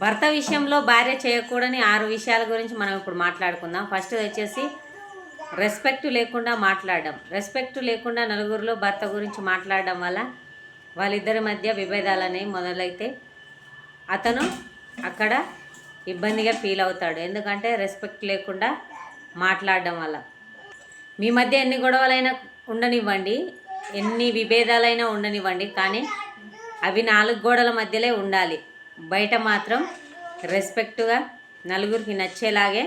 భర్త విషయంలో భార్య చేయకూడని 6 విషయాల గురించి మనం ఇప్పుడు మాట్లాడుకుందాం. ఫస్ట్ వచ్చేసి రెస్పెక్ట్ లేకుండా మాట్లాడడం. రెస్పెక్ట్ లేకుండా నలుగురిలో భర్త గురించి మాట్లాడడం వల్ల వాళ్ళిద్దరి మధ్య విభేదాలు అనేవి మొదలైతే అతను అక్కడ ఇబ్బందిగా ఫీల్ అవుతాడు. ఎందుకంటే రెస్పెక్ట్ లేకుండా మాట్లాడడం వల్ల మీ మధ్య ఎన్ని గొడవలైనా ఉండనివ్వండి, ఎన్ని విభేదాలైనా ఉండనివ్వండి, కానీ అవి 4 గోడల మధ్యలో ఉండాలి. బయట మాత్రం రెస్పెక్ట్గా నలుగురికి నచ్చేలాగే,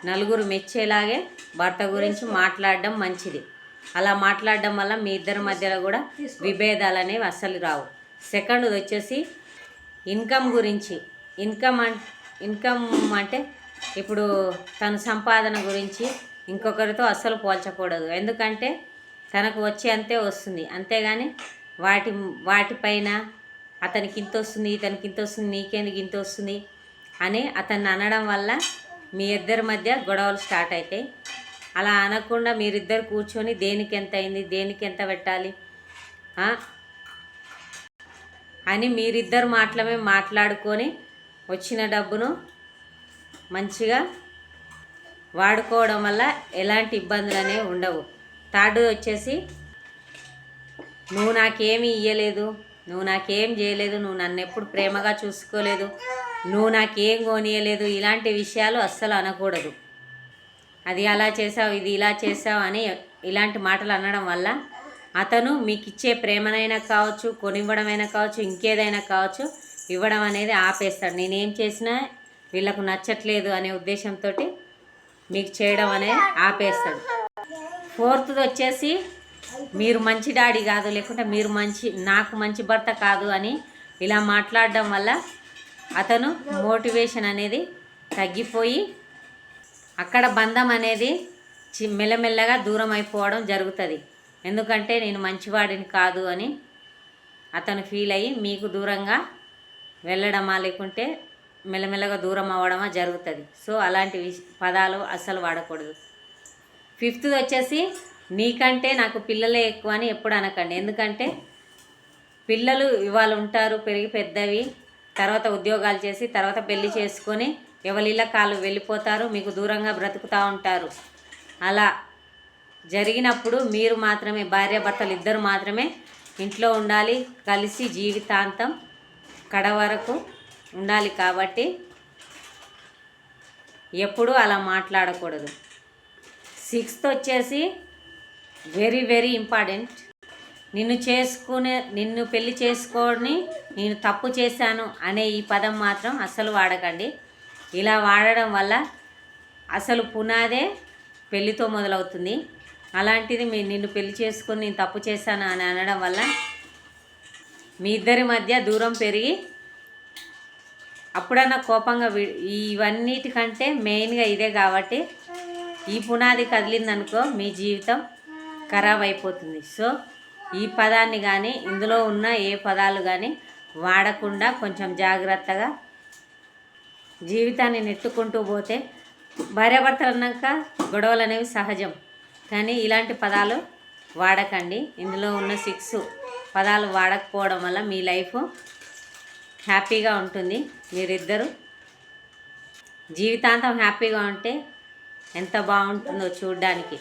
నలుగురు మెచ్చేలాగే భర్త గురించి మాట్లాడడం మంచిది. అలా మాట్లాడడం వల్ల మీ ఇద్దరి మధ్యలో కూడా విభేదాలు అనేవి అస్సలు రావు. సెకండ్ వచ్చేసి ఇన్కమ్ గురించి. ఇన్కమ్ అంటే ఇప్పుడు తన సంపాదన గురించి ఇంకొకరితో అస్సలు పోల్చకూడదు. ఎందుకంటే తనకు వచ్చే అంతే వస్తుంది, అంతేగాని వాటిపైన అతనికి ఇంత వస్తుంది, ఇతనికి ఇంత వస్తుంది, నీకెందుకు ఇంత వస్తుంది అని అతన్ని అనడం వల్ల మీ ఇద్దరి మధ్య గొడవలు స్టార్ట్ అవుతాయి. అలా అనకుండా మీరిద్దరు కూర్చొని దేనికి ఎంత అయింది, దేనికి ఎంత పెట్టాలి అని మీరిద్దరు మాట్లాడుకొని వచ్చిన డబ్బును మంచిగా వాడుకోవడం వల్ల ఎలాంటి ఇబ్బందులు అనేవి ఉండవు. థర్డ్ వచ్చేసి నువ్వు నాకేమీ ఇయ్యలేదు, నువ్వు నాకేం చేయలేదు, నువ్వు నన్ను ఎప్పుడు ప్రేమగా చూసుకోలేదు, నువ్వు నాకేం కొనియలేదు, ఇలాంటి విషయాలు అస్సలు అనకూడదు. అది అలా చేసావు, ఇది ఇలా చేసావు అని ఇలాంటి మాటలు అనడం వల్ల అతను మీకు ఇచ్చే ప్రేమనైనా కావచ్చు, కొనివ్వడమైనా కావచ్చు, ఇంకేదైనా కావచ్చు, ఇవ్వడం అనేది ఆపేస్తాడు. నేనేం చేసినా వీళ్ళకు నచ్చట్లేదు అనే ఉద్దేశంతో మీకు చేయడం అనేది ఆపేస్తాడు. ఫోర్త్ది వచ్చేసి మీరు మంచి డాడీ కాదు, లేకుంటే మీరు నాకు మంచి భర్త కాదు అని ఇలా మాట్లాడడం వల్ల అతను మోటివేషన్ అనేది తగ్గిపోయి అక్కడ బంధం అనేది మెల్లమెల్లగా దూరం అయిపోవడం జరుగుతుంది. ఎందుకంటే నేను మంచివాడిని కాదు అని అతను ఫీల్ అయ్యి మీకు దూరంగా వెళ్ళడమా లేకుంటే మెల్లమెల్లగా దూరం అవ్వడమా జరుగుతుంది. సో అలాంటి పదాలు అస్సలు వాడకూడదు. ఫిఫ్త్ వచ్చేసి నీకంటే నాకు పిల్లలే ఎక్కువ అని ఎప్పుడు అనకండి. ఎందుకంటే పిల్లలు ఇవాళ ఉంటారు, పెరిగి పెద్దవి, తర్వాత ఉద్యోగాలు చేసి తర్వాత పెళ్లి చేసుకొని ఎవరిళ్ళ కాళ్ళు వెళ్ళిపోతారు, మీకు దూరంగా బ్రతుకుతూ ఉంటారు. అలా జరిగినప్పుడు మీరు మాత్రమే, భార్యాభర్తలు ఇద్దరు మాత్రమే ఇంట్లో ఉండాలి, కలిసి జీవితాంతం కడ వరకు ఉండాలి. కాబట్టి ఎప్పుడూ అలా మాట్లాడకూడదు. సిక్స్త్ వచ్చేసి వెరీ వెరీ ఇంపార్టెంట్, నిన్ను పెళ్లి చేసుకొని నేను తప్పు చేశాను అనే ఈ పదం మాత్రం అస్సలు వాడకండి. ఇలా వాడడం వల్ల అసలు పునాదే పెళ్ళితో మొదలవుతుంది. అలాంటిది నిన్ను పెళ్లి చేసుకొని నేను తప్పు చేశాను అని అనడం వల్ల మీ ఇద్దరి మధ్య దూరం పెరిగి అప్పుడన్నా కోపంగా ఇవన్నిటికంటే మెయిన్గా ఇదే. కాబట్టి ఈ పునాది కదిలిందనుకో మీ జీవితం ఖరాబ్ అయిపోతుంది. సో ఈ పదాన్ని కానీ ఇందులో ఉన్న ఏ పదాలు కానీ వాడకుండా కొంచెం జాగ్రత్తగా జీవితాన్ని నెట్టుకుంటూ పోతే, భార్యాభర్తలు అన్నాక గొడవలు అనేవి సహజం, కానీ ఇలాంటి పదాలు వాడకండి. ఇందులో ఉన్న 6 పదాలు వాడకపోవడం వల్ల మీ లైఫ్ హ్యాపీగా ఉంటుంది. మీరిద్దరూ జీవితాంతం హ్యాపీగా ఉంటే ఎంత బాగుంటుందో చూడడానికి.